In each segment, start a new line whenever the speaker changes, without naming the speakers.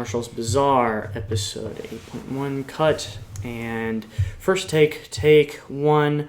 Marshall's Bazaar, episode 8.1, cut, and first take one.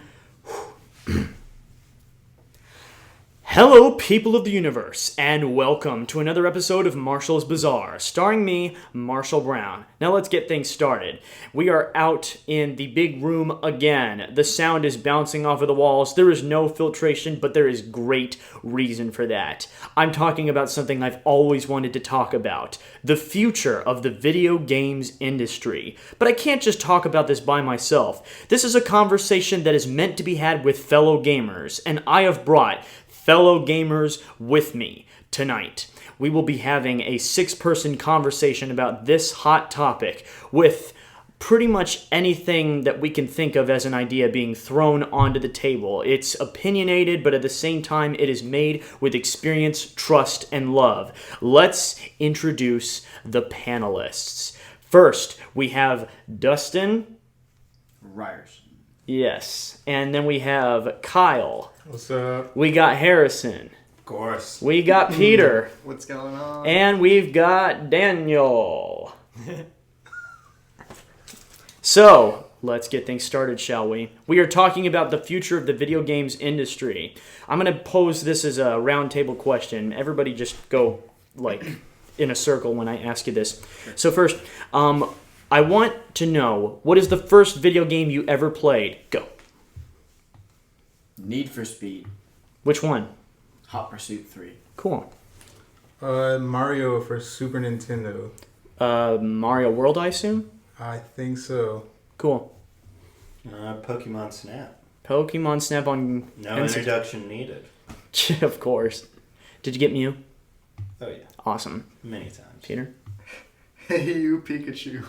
Hello, people of the universe, and welcome to another episode of Marshall's Bazaar, starring me, Marshall Brown. Now let's get things started. We are out in the big room again. The sound is bouncing off of the walls. There is no filtration, but there is great reason for that. I'm talking about something I've always wanted to talk about, the future of the video games industry. But I can't just talk about this by myself. This is a conversation that is meant to be had with fellow gamers, and I have brought fellow gamers with me tonight. We will be having a 6-person conversation about this hot topic with pretty much anything that we can think of as an idea being thrown onto the table. It's opinionated, but at the same time, it is made with experience, trust, and love. Let's introduce the panelists. First, we have Dustin
Ryerson.
Yes. And then we have Kyle.
What's up?
We got Harrison.
Of course.
We got Peter.
What's going on?
And we've got Daniel. So, let's get things started, shall we? We are talking about the future of the video games industry. I'm going to pose this as a roundtable question. Everybody just go, in a circle when I ask you this. So first, I want to know, what is the first video game you ever played? Go.
Need for Speed.
Which one?
Hot Pursuit 3.
Cool.
Mario for Super Nintendo.
Mario World, I assume?
I think so.
Cool.
Pokemon Snap.
Pokemon Snap on...
No introduction needed.
Of course. Did you get Mew?
Oh, yeah.
Awesome.
Many times.
Peter?
Hey, you Pikachu.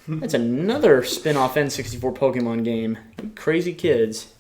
That's another spin-off N64 Pokemon game. You crazy kids.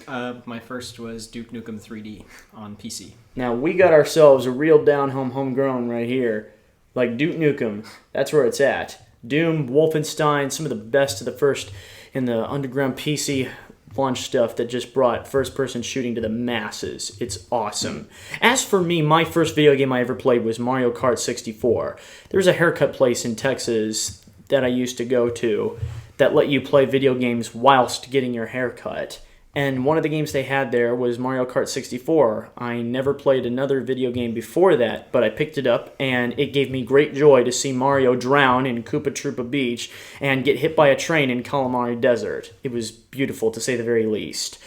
My first was Duke Nukem 3D on PC.
Now, we got ourselves a real down-home homegrown right here. Like Duke Nukem. That's where it's at. Doom, Wolfenstein, some of the best of the first in the underground PC launch stuff that just brought first-person shooting to the masses. It's awesome. As for me, my first video game I ever played was Mario Kart 64. There was a haircut place in Texas that I used to go to that let you play video games whilst getting your hair cut. And one of the games they had there was Mario Kart 64. I never played another video game before that, but I picked it up, and it gave me great joy to see Mario drown in Koopa Troopa Beach and get hit by a train in Calamari Desert. It was beautiful, to say the very least.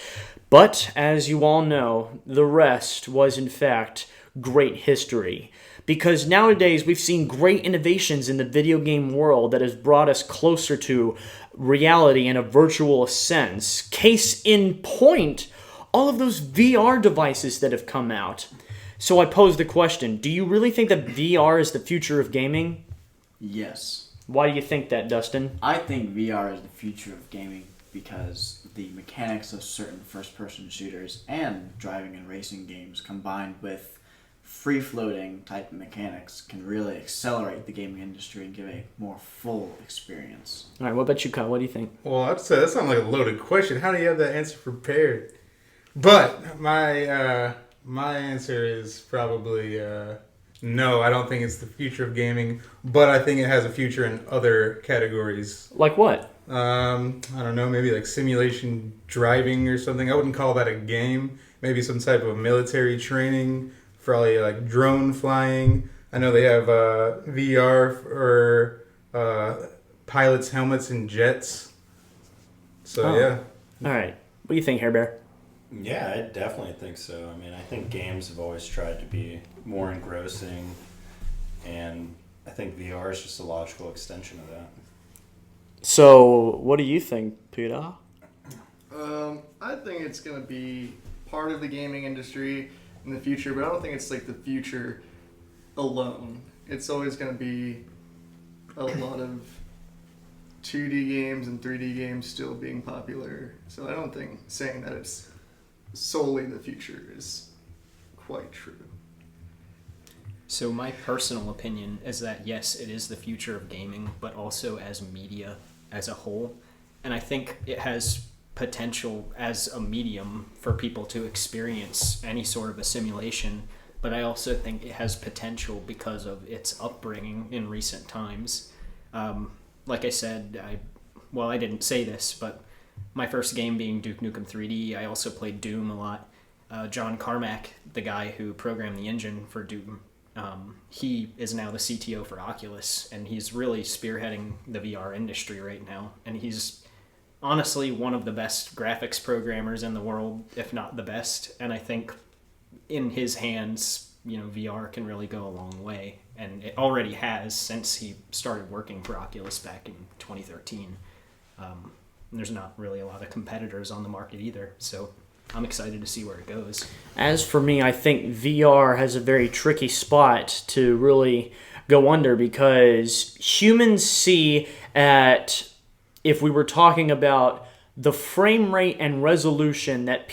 But, as you all know, the rest was, in fact, great history. Because nowadays we've seen great innovations in the video game world that has brought us closer to reality in a virtual sense. Case in point, all of those VR devices that have come out. So I pose the question, do you really think that VR is the future of gaming?
Yes.
Why do you think that, Dustin?
I think VR is the future of gaming because the mechanics of certain first-person shooters and driving and racing games combined with free-floating type mechanics can really accelerate the gaming industry and give a more full experience.
All right, what about you, Kyle? What do you think?
Well, I'd say that sounds like a loaded question. How do you have that answer prepared? But my answer is probably no. I don't think it's the future of gaming, but I think it has a future in other categories.
Like what?
I don't know, maybe like simulation driving or something. I wouldn't call that a game. Maybe some type of military training. Probably like drone flying. I know they have VR for pilots' helmets and jets. So yeah.
All right. What do you think, Hair Bear?
Yeah, I definitely think so. I mean, I think games have always tried to be more engrossing, and I think VR is just a logical extension of that.
So, what do you think, Peter?
I think it's going to be part of the gaming industry in the future, but I don't think it's like the future alone. It's always going to be a lot of 2D games and 3D games still being popular. So I don't think saying that it's solely the future is quite true.
So my personal opinion is that yes, it is the future of gaming, but also as media as a whole. And I think it has potential as a medium for people to experience any sort of a simulation but I also think it has potential because of its upbringing in recent times. Like I said, I didn't say this, but my first game being Duke Nukem 3D, I also played Doom a lot. John Carmack, the guy who programmed the engine for Doom, he is now the CTO for Oculus, and he's really spearheading the VR industry right now. And he's honestly one of the best graphics programmers in the world, if not the best. And I think in his hands, VR can really go a long way. And it already has since he started working for Oculus back in 2013. There's not really a lot of competitors on the market either. So I'm excited to see where it goes.
As for me, I think VR has a very tricky spot to really go under because humans see at, if we were talking about the frame rate and resolution that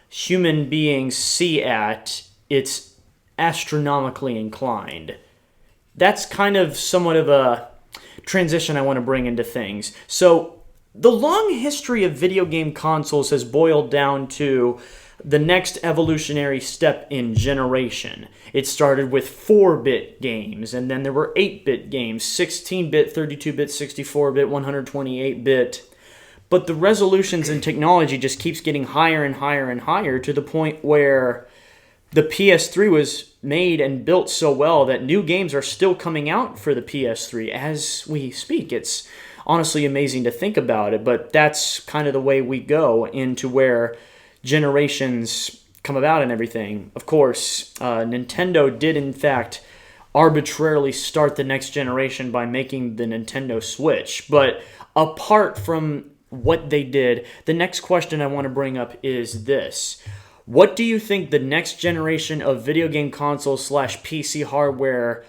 human beings see at, it's astronomically inclined. That's kind of somewhat of a transition I want to bring into things. So the long history of video game consoles has boiled down to the next evolutionary step in generation. It started with 4-bit games, and then there were 8-bit games, 16-bit, 32-bit, 64-bit, 128-bit. But the resolutions in technology just keeps getting higher and higher and higher to the point where the PS3 was made and built so well that new games are still coming out for the PS3 as we speak. It's honestly amazing to think about it, but that's kind of the way we go into where generations come about and everything. Of course, Nintendo did in fact arbitrarily start the next generation by making the Nintendo Switch, but apart from what they did, the next question I want to bring up is this. What do you think the next generation of video game consoles / PC hardware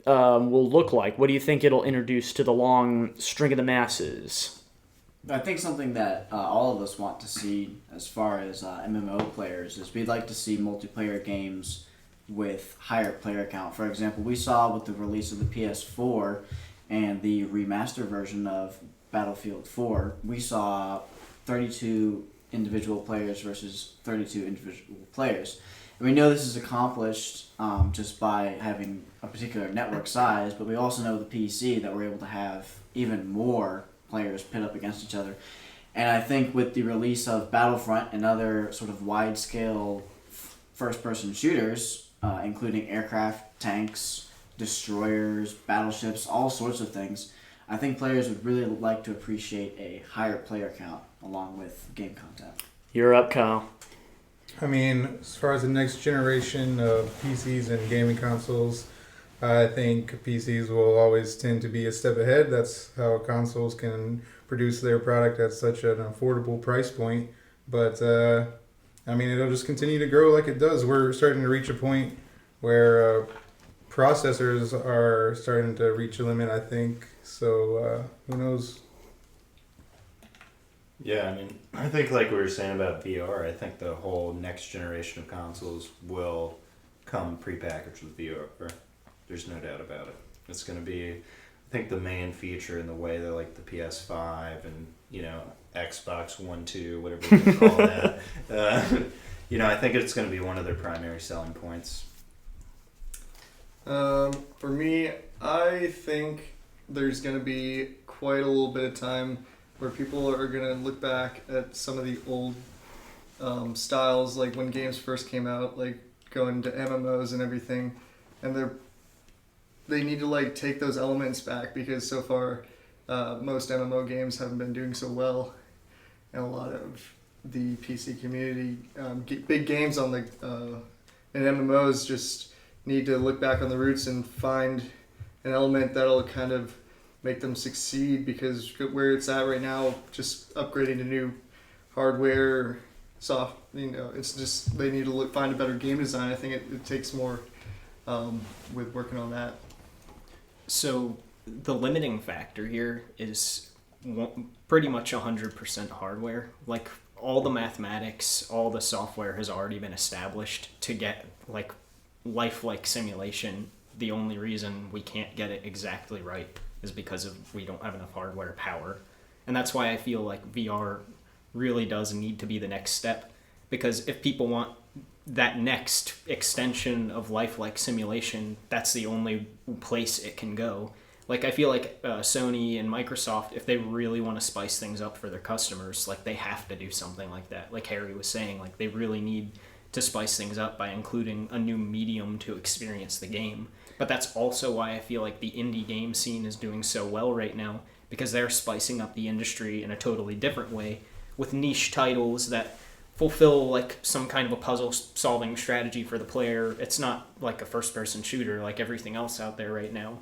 will look like? What do you think it'll introduce to the long string of the masses?
I think something that all of us want to see as far as MMO players is we'd like to see multiplayer games with higher player count. For example, we saw with the release of the PS4 and the remaster version of Battlefield 4, we saw 32 individual players versus 32 individual players. And we know this is accomplished just by having a particular network size, but we also know the PC that we're able to have even more players pit up against each other. And I think with the release of Battlefront and other sort of wide-scale first-person shooters, including aircraft, tanks, destroyers, battleships, all sorts of things, I think players would really like to appreciate a higher player count along with game content.
You're up, Kyle.
I mean, as far as the next generation of PCs and gaming consoles, I think PCs will always tend to be a step ahead. That's how consoles can produce their product at such an affordable price point. But, I mean, it'll just continue to grow like it does. We're starting to reach a point where processors are starting to reach a limit, I think. So, who knows?
Yeah, I mean, I think like we were saying about VR, I think the whole next generation of consoles will come prepackaged with VR. There's no doubt about it. It's going to be, I think, the main feature in the way that like the PS5 and, Xbox One, 2, whatever you can call that. I think it's going to be one of their primary selling points.
For me, I think there's going to be quite a little bit of time where people are going to look back at some of the old styles, like when games first came out, like going to MMOs and everything, and they need to like take those elements back because so far most MMO games haven't been doing so well, and a lot of the PC community, big games on and MMOs just need to look back on the roots and find an element that'll kind of make them succeed, because where it's at right now, just upgrading to new hardware, it's just they need to find a better game design. I think it takes more with working on that.
So the limiting factor here is pretty much 100% hardware. Like all the mathematics, all the software has already been established to get like lifelike simulation. The only reason we can't get it exactly right is because we don't have enough hardware power. And that's why I feel like VR really does need to be the next step, because if people want that next extension of lifelike simulation, that's the only place it can go. Like, I feel like Sony and Microsoft, if they really want to spice things up for their customers, like, they have to do something like that. Like Harry was saying, like, they really need to spice things up by including a new medium to experience the game. But that's also why I feel like the indie game scene is doing so well right now, because they're spicing up the industry in a totally different way with niche titles that fulfill like some kind of a puzzle solving strategy for the player. It's not like a first person shooter like everything else out there right now.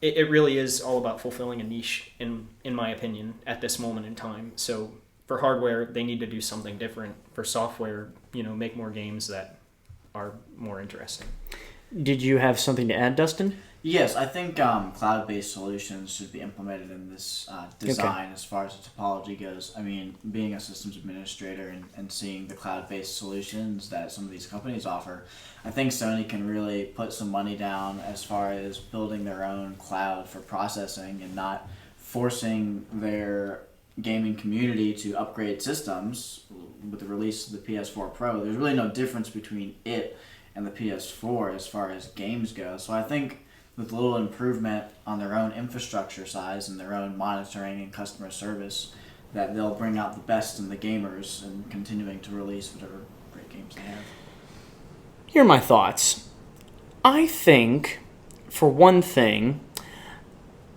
It really is all about fulfilling a niche, in my opinion, at this moment in time. So for hardware, they need to do something different. For software, make more games that are more interesting.
Did you have something to add, Dustin?
Yes, I think cloud-based solutions should be implemented in this design as far as the topology goes. I mean, being a systems administrator and seeing the cloud-based solutions that some of these companies offer, I think Sony can really put some money down as far as building their own cloud for processing and not forcing their gaming community to upgrade systems with the release of the PS4 Pro. There's really no difference between it and the PS4 as far as games go. So I think with a little improvement on their own infrastructure size and their own monitoring and customer service, that they'll bring out the best in the gamers and continuing to release whatever great games they have.
Here are my thoughts. I think, for one thing,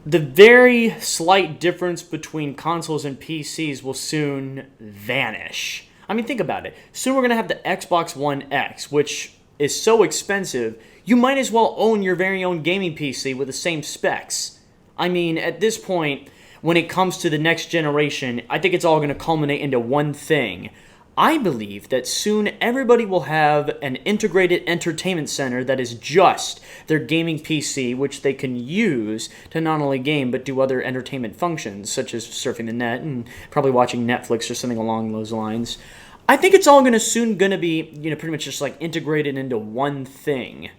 the very slight difference between consoles and PCs will soon vanish. I mean, think about it. Soon we're going to have the Xbox One X, which is so expensive, you might as well own your very own gaming PC with the same specs. I mean, at this point, when it comes to the next generation, I think it's all going to culminate into one thing. I believe that soon everybody will have an integrated entertainment center that is just their gaming PC, which they can use to not only game, but do other entertainment functions, such as surfing the net and probably watching Netflix or something along those lines. I think it's all soon going to be, pretty much just like integrated into one thing.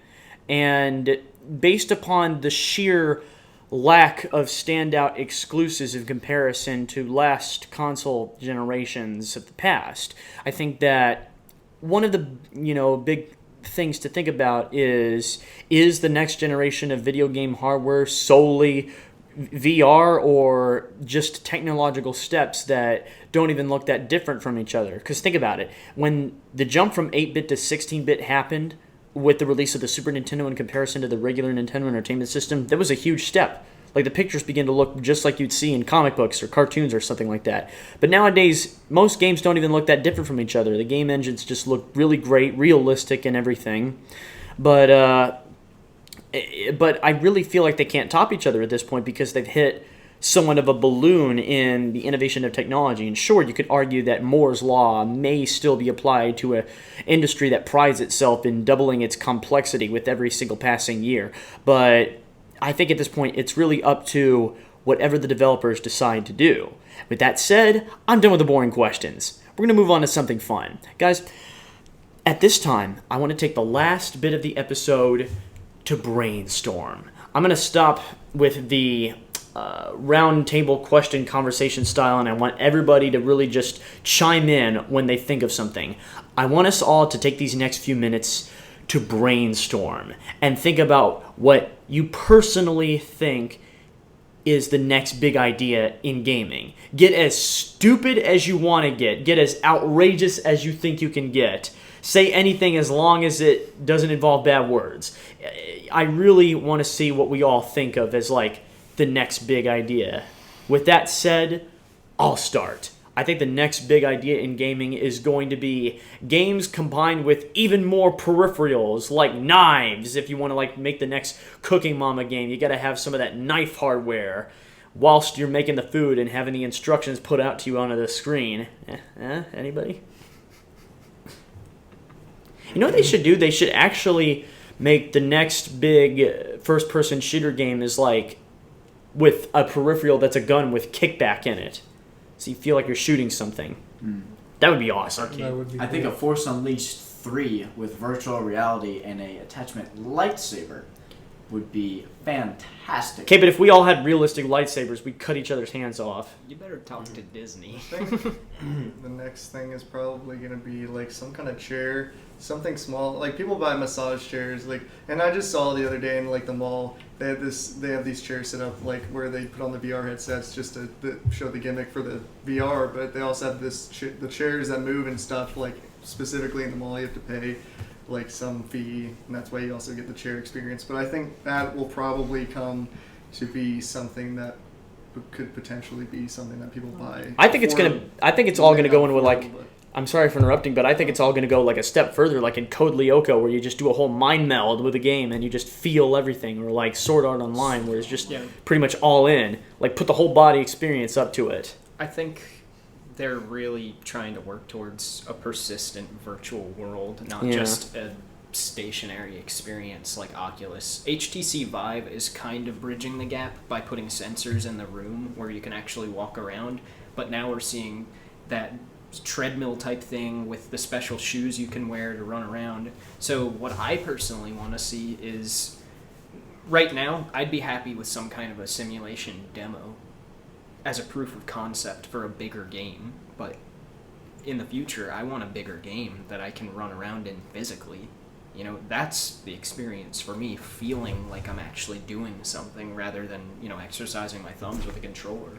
And based upon the sheer lack of standout exclusives in comparison to last console generations of the past, I think that one of the, big things to think about is the next generation of video game hardware solely VR or just technological steps that don't even look that different from each other? Because think about it. When the jump from 8-bit to 16-bit happened with the release of the Super Nintendo in comparison to the regular Nintendo Entertainment System, that was a huge step. Like, the pictures begin to look just like you'd see in comic books or cartoons or something like that. But nowadays, most games don't even look that different from each other. The game engines just look really great, realistic and everything. But I really feel like they can't top each other at this point because they've hit somewhat of a balloon in the innovation of technology. And sure, you could argue that Moore's Law may still be applied to an industry that prides itself in doubling its complexity with every single passing year. But I think at this point, it's really up to whatever the developers decide to do. With that said, I'm done with the boring questions. We're going to move on to something fun. Guys, at this time, I want to take the last bit of the episode to brainstorm. I'm going to stop with the round table question conversation style, and I want everybody to really just chime in when they think of something. I want us all to take these next few minutes to brainstorm and think about what you personally think is the next big idea in gaming. Get as stupid as you want to get as outrageous as you think you can get. Say anything as long as it doesn't involve bad words. I really want to see what we all think of as like the next big idea. With that said, I'll start. I think the next big idea in gaming is going to be games combined with even more peripherals, like knives. If you want to like make the next Cooking Mama game, you got to have some of that knife hardware whilst you're making the food and having the instructions put out to you onto the screen. Anybody? You know what they should do? They should actually make the next big first-person shooter game is like with a peripheral that's a gun with kickback in it. So you feel like you're shooting something. That would be awesome.
I think a Force Unleashed 3 with virtual reality and a attachment lightsaber would be fantastic.
Okay, but if we all had realistic lightsabers, we'd cut each other's hands off.
You better talk to Disney.
I think the next thing is probably gonna be like some kind of chair, something small. Like people buy massage chairs, like, and I just saw the other day in like the mall they have these chairs set up like where they put on the VR headsets just to show the gimmick for the VR, but they also have the chairs that move and stuff. Like specifically in the mall, you have to pay like some fee, and that's why you also get the chair experience. But I think that will probably come to be something that could potentially be something that people buy.
I think it's all gonna go into like. I'm sorry for interrupting, but I think it's all going to go like a step further, like in Code Lyoko, where you just do a whole mind meld with a game and you just feel everything, or like Sword Art Online, where it's just pretty much all in. Like put the whole body experience up to it.
I think they're really trying to work towards a persistent virtual world, not just a stationary experience like Oculus. HTC Vive is kind of bridging the gap by putting sensors in the room where you can actually walk around, but now we're seeing that treadmill type thing with the special shoes you can wear to run around. So what I personally want to see is, right now, I'd be happy with some kind of a simulation demo as a proof of concept for a bigger game, but in the future, I want a bigger game that I can run around in physically. You know, that's the experience for me, feeling like I'm actually doing something rather than, exercising my thumbs with a controller.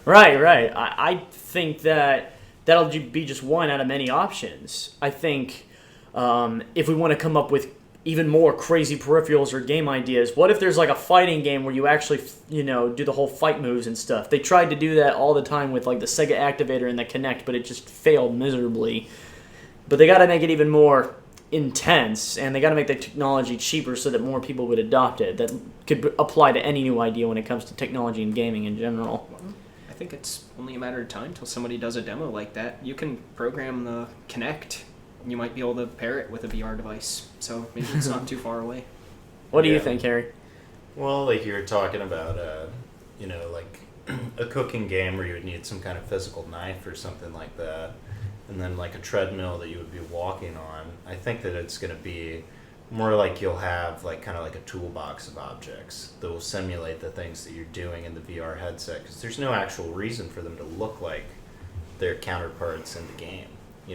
Right. I think that'll be just one out of many options. I think if we want to come up with even more crazy peripherals or game ideas, what if there's like a fighting game where you actually, do the whole fight moves and stuff? They tried to do that all the time with like the Sega Activator and the Kinect, but it just failed miserably. But they got to make it even more intense, and they got to make the technology cheaper so that more people would adopt it. That could apply to any new idea when it comes to technology and gaming in general.
I think it's only a matter of time till somebody does a demo like that. You can program the Kinect. You might be able to pair it with a VR device, so maybe it's not too far away.
What do you think, Harry?
Well, like you were talking about, like a cooking game where you would need some kind of physical knife or something like that, and then like a treadmill that you would be walking on. I think that it's going to be more like you'll have like kind of like a toolbox of objects that will simulate the things that you're doing in the VR headset, because there's no actual reason for them to look like their counterparts in the game.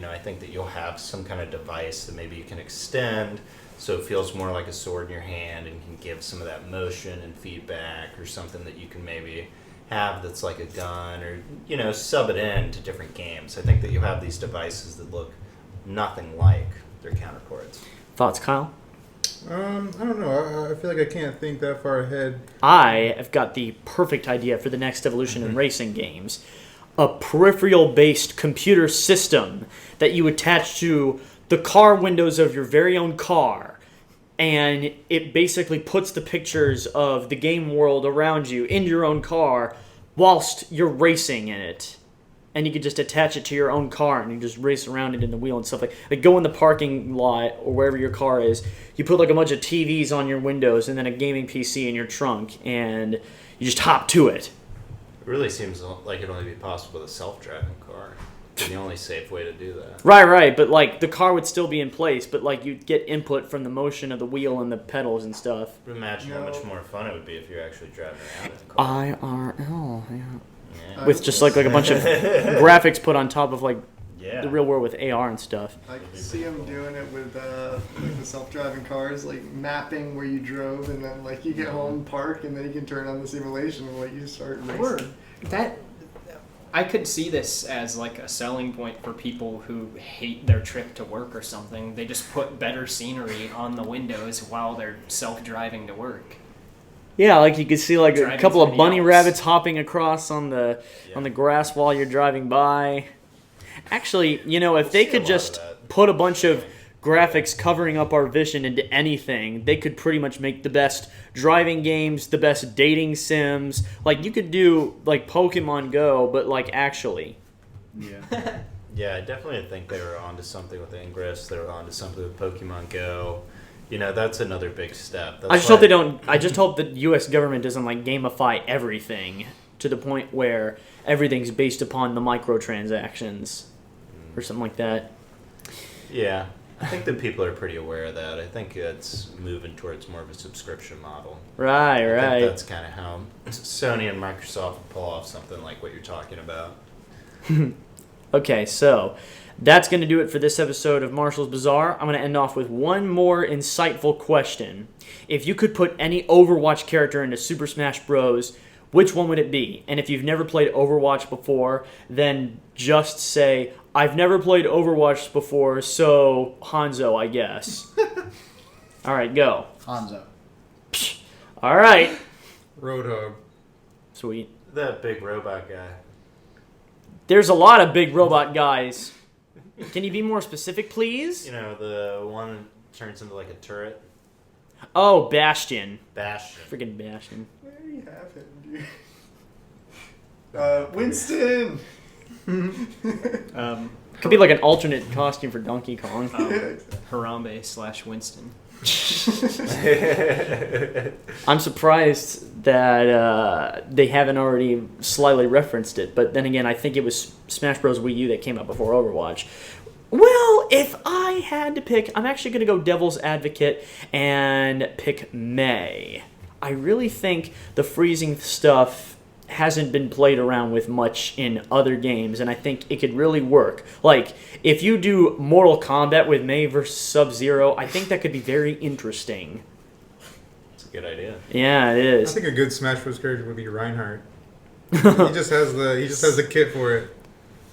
I think that you'll have some kind of device that maybe you can extend so it feels more like a sword in your hand and can give some of that motion and feedback, or something that you can maybe have that's like a gun, or sub it in to different games. I think that you'll have these devices that look nothing like their counterparts.
Thoughts, Kyle?
I don't know. I feel like I can't think that far ahead.
I have got the perfect idea for the next evolution in racing games. A peripheral-based computer system that you attach to the car windows of your very own car. And it basically puts the pictures of the game world around you in your own car whilst you're racing in it. And you can just attach it to your own car and you just race around it in the wheel and stuff like go in the parking lot or wherever your car is. You put like a bunch of TVs on your windows and then a gaming PC in your trunk, and you just hop to it.
It really seems like it'd only be possible with a self-driving car. It's the only safe way to do that.
Right, but like the car would still be in place, but like you'd get input from the motion of the wheel and the pedals and stuff.
But imagine how much more fun it would be if you're actually driving around in a car.
IRL, yeah.
Yeah.
With just like a bunch of graphics put on top of like the real world with AR and stuff.
I can see them doing it with like the self-driving cars, like mapping where you drove, and then like you get home, park, and then you can turn on the simulation and like you start racing.
Or that, I could see this as like a selling point for people who hate their trip to work or something. They just put better scenery on the windows while they're self-driving to work.
Yeah, like you could see like a couple of bunny
videos.
rabbits hopping across on the grass while you're driving by. Actually, if they could just put a bunch of graphics covering up our vision into anything, they could pretty much make the best driving games, the best dating sims. Like you could do like Pokemon Go, but like actually.
Yeah.
Yeah, I definitely think they were onto something with Ingress. They were onto something with Pokemon Go. That's another big step.
I just hope they don't. I just hope the U.S. government doesn't like gamify everything to the point where everything's based upon the microtransactions or something like that.
Yeah, I think that people are pretty aware of that. I think it's moving towards more of a subscription model.
Right,
I
right.
think that's kind of how Sony and Microsoft will pull off something like what you're talking about.
Okay, so that's going to do it for this episode of Marshall's Bazaar. I'm going to end off with one more insightful question. If you could put any Overwatch character into Super Smash Bros., which one would it be? And if you've never played Overwatch before, then just say, I've never played Overwatch before, so Hanzo, I guess. All right, go.
Hanzo.
All right.
Roadhog.
Sweet.
That big robot guy.
There's a lot of big robot guys. Can you be more specific, please?
You know, the one that turns into like a turret.
Oh, Bastion.
Bastion.
Freaking Bastion.
Where do you have him, dude? Winston!
Could be like an alternate costume for Donkey Kong.
Harambe / Winston.
I'm surprised that they haven't already slightly referenced it, but then again, I think it was Smash Bros. Wii U that came out before Overwatch. Well, if I had to pick, I'm actually going to go devil's advocate and pick Mei. I really think the freezing stuff hasn't been played around with much in other games, and I think it could really work. Like, if you do Mortal Kombat with Mei versus Sub-Zero, I think that could be very interesting.
It's a good idea.
Yeah, it
I
is.
think a good Smash Bros. Character would be Reinhardt. He just has the kit for it.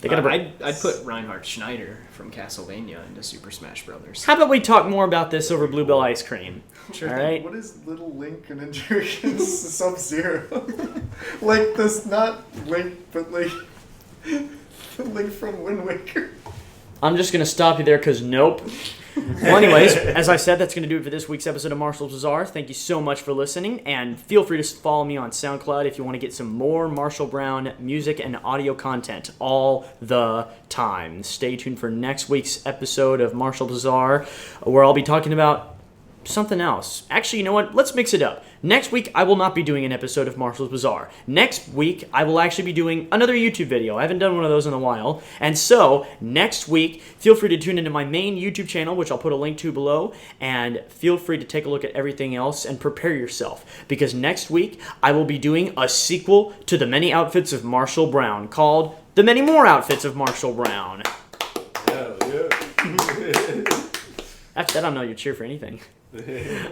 They gotta bring-
I'd put Reinhard Schneider from Castlevania into Super Smash Brothers.
How about we talk more about this over Bluebell Ice Cream?
Sure.
All right.
What is Little Link and Injurious Sub-Zero? Like this, not Link, but like Link from Wind Waker.
I'm just going to stop you there because nope. Well, anyways, as I said, that's going to do it for this week's episode of Marshall's Bazaar. Thank you so much for listening, and feel free to follow me on SoundCloud if you want to get some more Marshall Brown music and audio content all the time. Stay tuned for next week's episode of Marshall Bazaar, where I'll be talking about something else. Actually, you know what? Let's mix it up. Next week, I will not be doing an episode of Marshall's Bazaar. Next week, I will actually be doing another YouTube video. I haven't done one of those in a while. And so, next week, feel free to tune into my main YouTube channel, which I'll put a link to below, and feel free to take a look at everything else and prepare yourself. Because next week, I will be doing a sequel to The Many Outfits of Marshall Brown called The Many More Outfits of Marshall Brown. After that, I don't know you cheer for anything.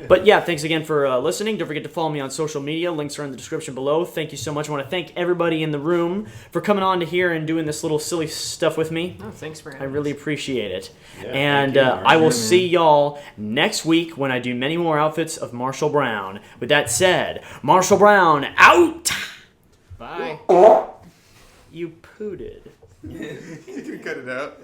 But yeah, thanks again for listening. Don't forget to follow me on social media. Links are in the description below. Thank you so much. I want to thank everybody in the room for coming on to here and doing this little silly stuff with me.
Oh, thanks for
I
having
really
us.
appreciate it.
Yeah,
and
thank you,
I will
Marshall.
see y'all next week when I do many more outfits of Marshall Brown. With that said, Marshall Brown out!
Bye.
You pooted.
You can cut it out.